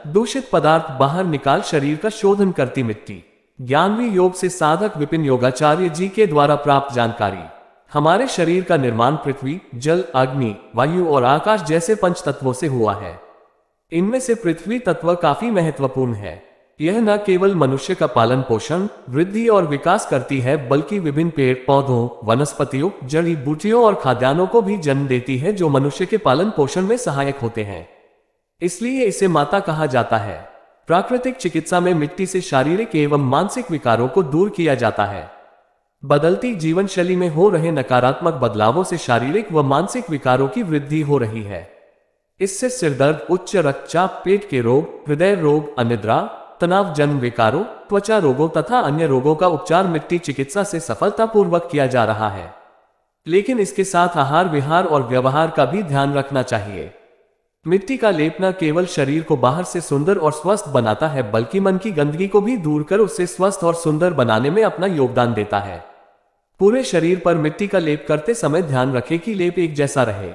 दूषित पदार्थ बाहर निकाल शरीर का शोधन करती मिट्टी। ज्ञानवी योग से साधक विपिन योगाचार्य जी के द्वारा प्राप्त जानकारी। हमारे शरीर का निर्माण पृथ्वी, जल, अग्नि, वायु और आकाश जैसे पंच तत्वों से हुआ है। इनमें से पृथ्वी तत्व काफी महत्वपूर्ण है। यह न केवल मनुष्य का पालन पोषण, वृद्धि और विकास करती है, बल्कि विभिन्न पेड़ पौधों, वनस्पतियों, जड़ी बूटियों और खाद्यान्नों को भी जन्म देती है, जो मनुष्य के पालन पोषण में सहायक होते हैं। इसलिए इसे माता कहा जाता है। प्राकृतिक चिकित्सा में मिट्टी से शारीरिक एवं मानसिक विकारों को दूर किया जाता है। बदलती जीवन शैली में हो रहे नकारात्मक बदलावों से शारीरिक व मानसिक विकारों की वृद्धि हो रही है। इससे सिरदर्द, उच्च रक्तचाप, पेट के रोग, हृदय रोग, अनिद्रा, तनाव जन्य विकारों, त्वचा रोगों तथा अन्य रोगों का उपचार मिट्टी चिकित्सा से सफलतापूर्वक किया जा रहा है। लेकिन इसके साथ आहार विहार और व्यवहार का भी ध्यान रखना चाहिए। मिट्टी का लेप न केवल शरीर को बाहर से सुंदर और स्वस्थ बनाता है, बल्कि मन की गंदगी को भी दूर कर उसे स्वस्थ और सुंदर बनाने में अपना योगदान देता है। पूरे शरीर पर मिट्टी का लेप करते समय ध्यान रखें कि लेप एक जैसा रहे।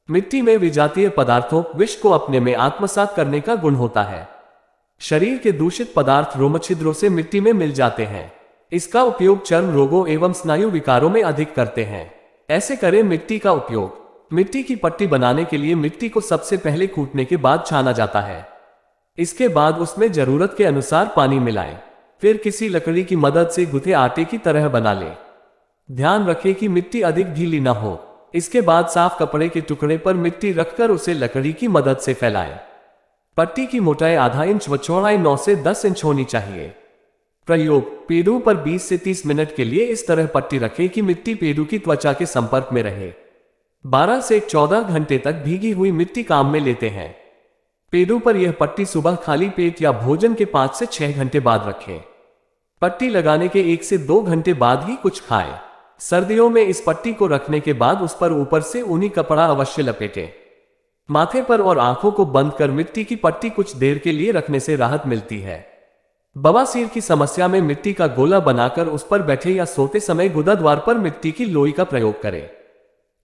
मिट्टी में विजातीय पदार्थों, विष को अपने में आत्मसात करने का गुण होता है। शरीर के दूषित पदार्थ रोमछिद्रों से मिट्टी में मिल जाते हैं। इसका उपयोग चर्म रोगों एवं स्नायु विकारों में अधिक करते हैं। ऐसे करें मिट्टी का उपयोग। मिट्टी की पट्टी बनाने के लिए मिट्टी को सबसे पहले कूटने के बाद छाना जाता है। इसके बाद उसमें जरूरत के अनुसार पानी मिलाएं। फिर किसी लकड़ी की मदद से गुथे आटे की तरह बना लें। ध्यान रखें कि मिट्टी अधिक ढीली न हो। इसके बाद साफ कपड़े के टुकड़े पर मिट्टी रखकर उसे लकड़ी की मदद से फैलाएं। पट्टी की मोटाई आधा इंच व चौड़ाई 9 से 10 इंच होनी चाहिए। प्रयोग: पेड़ों पर 20 से 30 मिनट के लिए इस तरह पट्टी रखें कि मिट्टी पेड़ों की त्वचा के संपर्क में रहे। 12 से 14 घंटे तक भीगी हुई मिट्टी काम में लेते हैं। पेड़ों पर यह पट्टी सुबह खाली पेट या भोजन के 5 से 6 घंटे बाद रखें। पट्टी लगाने के 1 से 2 घंटे बाद ही कुछ खाएं। सर्दियों में इस पट्टी को रखने के बाद उस पर ऊपर से ऊनी कपड़ा अवश्य लपेटें। माथे पर और आंखों को बंद कर मिट्टी की पट्टी कुछ देर के लिए रखने से राहत मिलती है। बवासीर की समस्या में मिट्टी का गोला बनाकर उस पर बैठे या सोते समय गुदाद्वार पर मिट्टी की लोई का प्रयोग करें।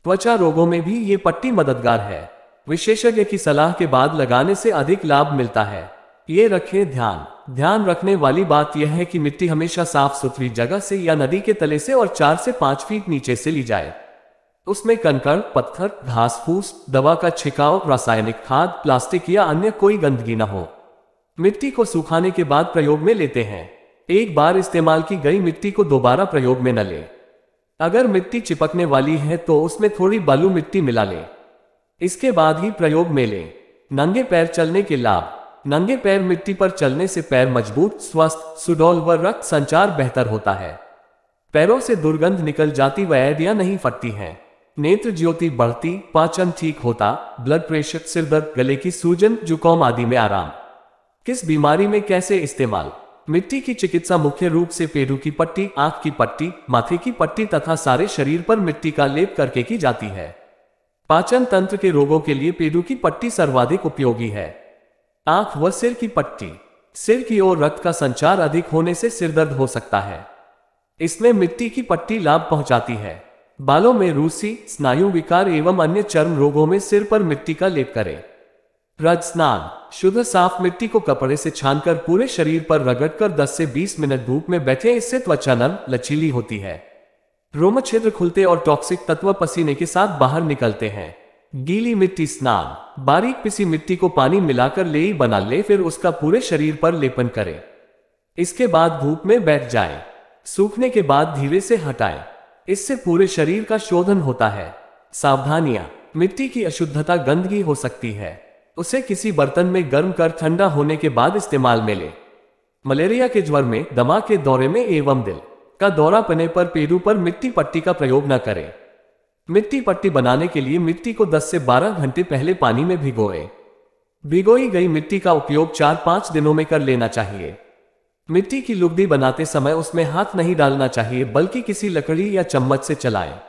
त्वचा रोगों में भी ये पट्टी मददगार है। विशेषज्ञ की सलाह के बाद लगाने से अधिक लाभ मिलता है। ये रखें ध्यान रखने वाली बात यह है कि मिट्टी हमेशा साफ सुथरी जगह से या नदी के तले से और 4 से 5 फीट नीचे से ली जाए। उसमें कंकड़, पत्थर, घास फूस, दवा का छिड़काव, रासायनिक खाद, प्लास्टिक या अन्य कोई गंदगी न हो। मिट्टी को सुखाने के बाद प्रयोग में लेते हैं। एक बार इस्तेमाल की गई मिट्टी को दोबारा प्रयोग में न लें। अगर मिट्टी चिपकने वाली है तो उसमें थोड़ी बालू मिट्टी मिला लें। इसके बाद ही प्रयोग में लें। नंगे पैर चलने के लाभ: नंगे पैर मिट्टी पर चलने से पैर मजबूत, स्वस्थ, सुडौल व रक्त संचार बेहतर होता है। पैरों से दुर्गंध निकल जाती व एड़ियां नहीं फटती हैं। नेत्र ज्योति बढ़ती, पाचन ठीक होता, ब्लड प्रेशर, सिरदर्द, गले की सूजन, जुकाम आदि में आराम। किस बीमारी में कैसे इस्तेमाल? मिट्टी की चिकित्सा मुख्य रूप से पेड़ों की पट्टी, आंख की पट्टी, माथे की पट्टी तथा सारे शरीर पर मिट्टी का लेप करके की जाती है। पाचन तंत्र के रोगों के लिए पेड़ों की पट्टी सर्वाधिक उपयोगी है। आंख व सिर की पट्टी: सिर की ओर रक्त का संचार अधिक होने से सिरदर्द हो सकता है। इसमें मिट्टी की पट्टी लाभ पहुंचाती है। बालों में रूसी, स्नायु विकार एवं अन्य चर्म रोगों में सिर पर मिट्टी का लेप करें। रज स्नान: शुद्ध साफ मिट्टी को कपड़े से छानकर पूरे शरीर पर रगड़कर 10 से 20 मिनट धूप में बैठे। इससे त्वचा नरम, लचीली होती है। रोम छिद्र खुलते और टॉक्सिक तत्व पसीने के साथ बाहर निकलते हैं। गीली मिट्टी स्नान: बारीक पिसी मिट्टी को पानी मिलाकर लेई बना ले, फिर उसका पूरे शरीर पर लेपन करें। इसके बाद धूप में बैठ जाएं। सूखने के बाद धीरे से हटाएं। इससे पूरे शरीर का शोधन होता है। सावधानियां: मिट्टी की अशुद्धता गंदगी हो सकती है। उसे किसी बर्तन में गर्म कर ठंडा होने के बाद इस्तेमाल में लें। मलेरिया के ज्वर में, दमा के दौरे में एवं दिल का दौरा पड़ने पर पेड़ों पर मिट्टी पट्टी का प्रयोग न करें। मिट्टी पट्टी बनाने के लिए मिट्टी को 10 से 12 घंटे पहले पानी में भिगोएं। भिगोई गई मिट्टी का उपयोग 4-5 दिनों में कर लेना चाहिए। मिट्टी की लुगदी बनाते समय उसमें हाथ नहीं डालना चाहिए, बल्कि किसी लकड़ी या चम्मच से चलाएं।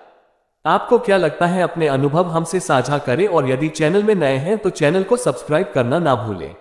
आपको क्या लगता है? अपने अनुभव हमसे साझा करें और यदि चैनल में नए हैं तो चैनल को सब्सक्राइब करना ना भूलें।